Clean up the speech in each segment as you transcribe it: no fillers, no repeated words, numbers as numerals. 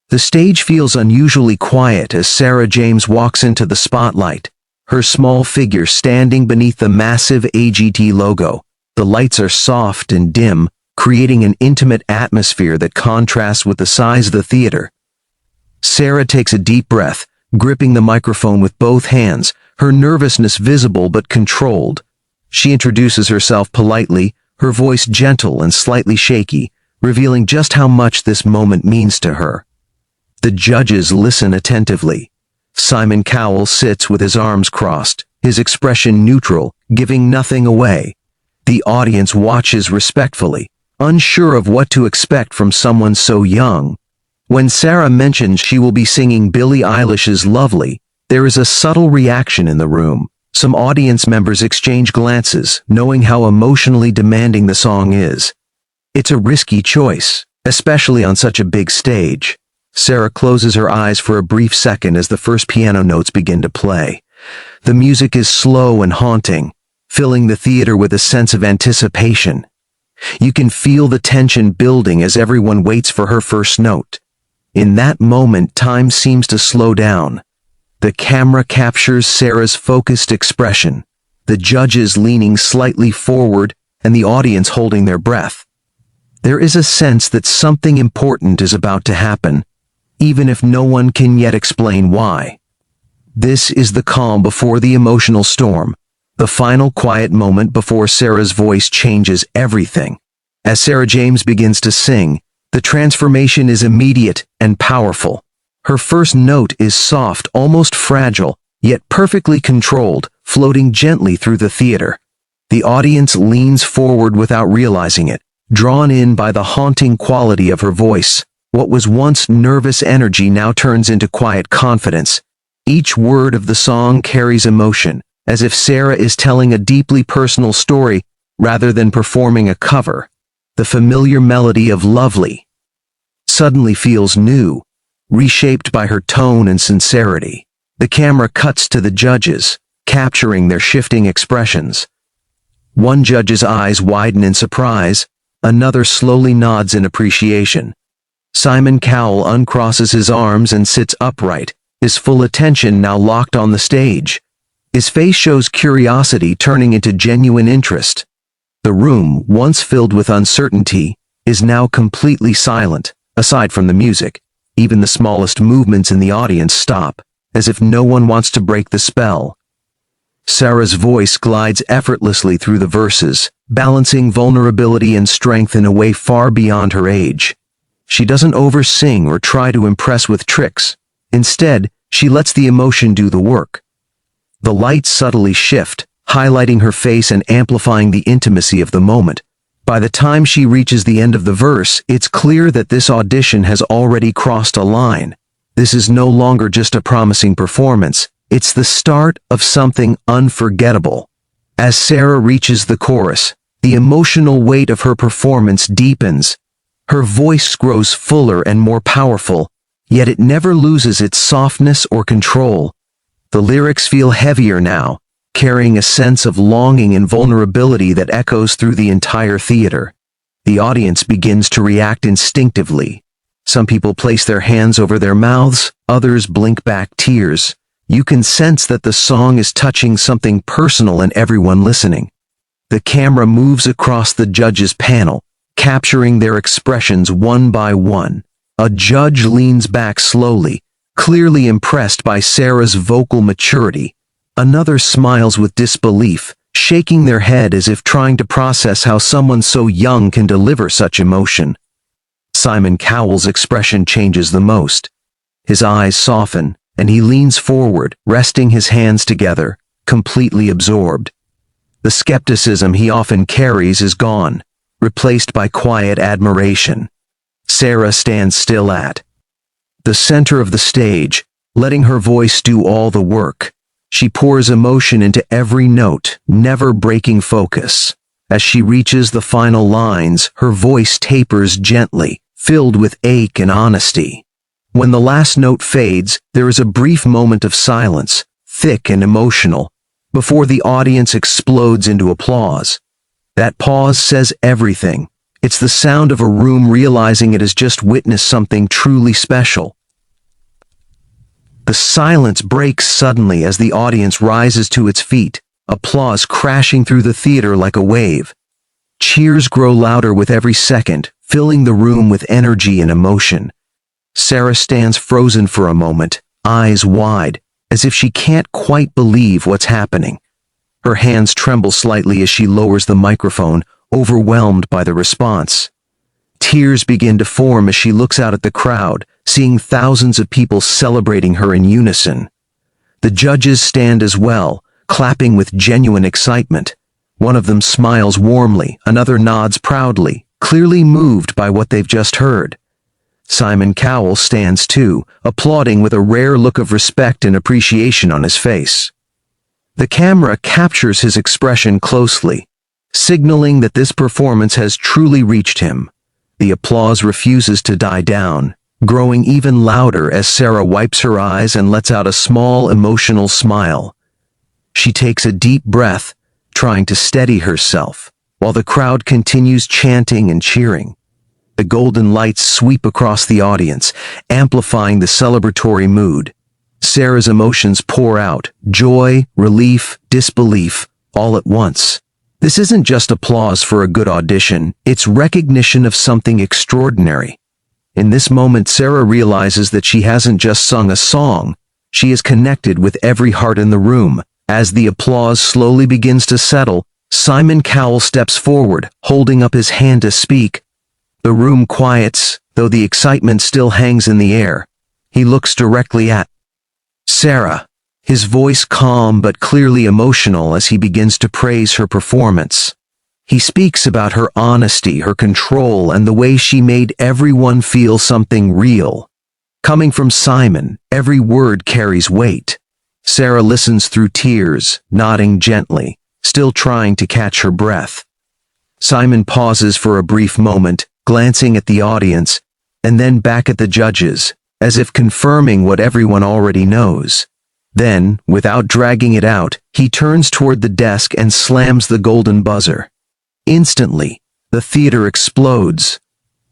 The stage feels unusually quiet as Sara James walks into the spotlight, her small figure standing beneath the massive AGT logo. The lights are soft and dim, creating an intimate atmosphere that contrasts with the size of the theater. Sara takes a deep breath, gripping the microphone with both hands, her nervousness visible but controlled. She introduces herself politely, her voice gentle and slightly shaky, revealing just how much this moment means to her. The judges listen attentively. Simon Cowell sits with his arms crossed, his expression neutral, giving nothing away. The audience watches respectfully, unsure of what to expect from someone so young. When Sara mentions she will be singing Billie Eilish's Lovely, there is a subtle reaction in the room. Some audience members exchange glances, knowing how emotionally demanding the song is. It's a risky choice, especially on such a big stage. Sara closes her eyes for a brief second as the first piano notes begin to play. The music is slow and haunting, filling the theater with a sense of anticipation. You can feel the tension building as everyone waits for her first note. In that moment, time seems to slow down. The camera captures Sara's focused expression, the judges leaning slightly forward and the audience holding their breath. There is a sense that something important is about to happen, even if no one can yet explain why. This is the calm before the emotional storm, the final quiet moment before Sara's voice changes everything. As Sara James begins to sing, the transformation is immediate and powerful. Her first note is soft, almost fragile, yet perfectly controlled, floating gently through the theater. The audience leans forward without realizing it, drawn in by the haunting quality of her voice. What was once nervous energy now turns into quiet confidence. Each word of the song carries emotion, as if Sara is telling a deeply personal story rather than performing a cover. The familiar melody of Lovely suddenly feels new, reshaped by her tone and sincerity. The camera cuts to the judges, capturing their shifting expressions. One judge's eyes widen in surprise, another slowly nods in appreciation. Simon Cowell uncrosses his arms and sits upright, his full attention now locked on the stage. His face shows curiosity turning into genuine interest. The room, once filled with uncertainty, is now completely silent, aside from the music. Even the smallest movements in the audience stop, as if no one wants to break the spell. Sara's voice glides effortlessly through the verses, balancing vulnerability and strength in a way far beyond her age. She doesn't oversing or try to impress with tricks. Instead, she lets the emotion do the work. The lights subtly shift, highlighting her face and amplifying the intimacy of the moment. By the time she reaches the end of the verse, it's clear that this audition has already crossed a line. This is no longer just a promising performance, it's the start of something unforgettable. As Sara reaches the chorus, the emotional weight of her performance deepens. Her voice grows fuller and more powerful, yet it never loses its softness or control. The lyrics feel heavier now, carrying a sense of longing and vulnerability that echoes through the entire theater. The audience begins to react instinctively. Some people place their hands over their mouths, others blink back tears. You can sense that the song is touching something personal in everyone listening. The camera moves across the judges' panel, capturing their expressions one by one. A judge leans back slowly, clearly impressed by Sara's vocal maturity. Another smiles with disbelief, shaking their head as if trying to process how someone so young can deliver such emotion. Simon Cowell's expression changes the most. His eyes soften, and he leans forward, resting his hands together, completely absorbed. The skepticism he often carries is gone, replaced by quiet admiration. Sara stands still at the center of the stage, letting her voice do all the work. She pours emotion into every note, never breaking focus. As she reaches the final lines, her voice tapers gently, filled with ache and honesty. When the last note fades, there is a brief moment of silence, thick and emotional, before the audience explodes into applause. That pause says everything. It's the sound of a room realizing it has just witnessed something truly special. The silence breaks suddenly as the audience rises to its feet, applause crashing through the theater like a wave. Cheers grow louder with every second, filling the room with energy and emotion. Sara stands frozen for a moment, eyes wide, as if she can't quite believe what's happening. Her hands tremble slightly as she lowers the microphone, overwhelmed by the response. Tears begin to form as she looks out at the crowd, seeing thousands of people celebrating her in unison. The judges stand as well, clapping with genuine excitement. One of them smiles warmly, another nods proudly, clearly moved by what they've just heard. Simon Cowell stands too, applauding with a rare look of respect and appreciation on his face. The camera captures his expression closely, signaling that this performance has truly reached him. The applause refuses to die down, growing even louder as Sara wipes her eyes and lets out a small emotional smile. She takes a deep breath, trying to steady herself, while the crowd continues chanting and cheering. The golden lights sweep across the audience, amplifying the celebratory mood. Sara's emotions pour out, joy, relief, disbelief, all at once. This isn't just applause for a good audition, it's recognition of something extraordinary. In this moment, Sara realizes that she hasn't just sung a song, she is connected with every heart in the room. As the applause slowly begins to settle, Simon Cowell steps forward, holding up his hand to speak. The room quiets, though the excitement still hangs in the air. He looks directly at Sara, his voice calm but clearly emotional as he begins to praise her performance. He speaks about her honesty, her control, and the way she made everyone feel something real. Coming from Simon, every word carries weight. Sara listens through tears, nodding gently, still trying to catch her breath. Simon pauses for a brief moment, glancing at the audience, and then back at the judges, as if confirming what everyone already knows. Then, without dragging it out, he turns toward the desk and slams the golden buzzer. Instantly, the theater explodes.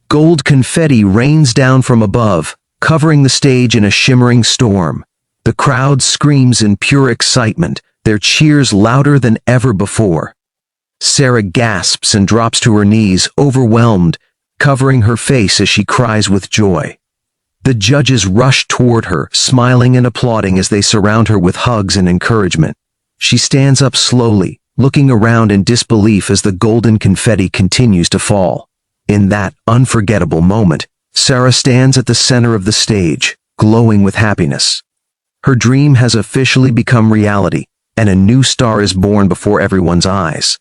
Gold confetti rains down from above, covering the stage in a shimmering storm. The crowd screams in pure excitement, their cheers louder than ever before. Sara gasps and drops to her knees, overwhelmed, covering her face as she cries with joy. The judges rush toward her, smiling and applauding as they surround her with hugs and encouragement. She stands up slowly, looking around in disbelief as the golden confetti continues to fall. In that unforgettable moment, Sara stands at the center of the stage, glowing with happiness. Her dream has officially become reality, and a new star is born before everyone's eyes.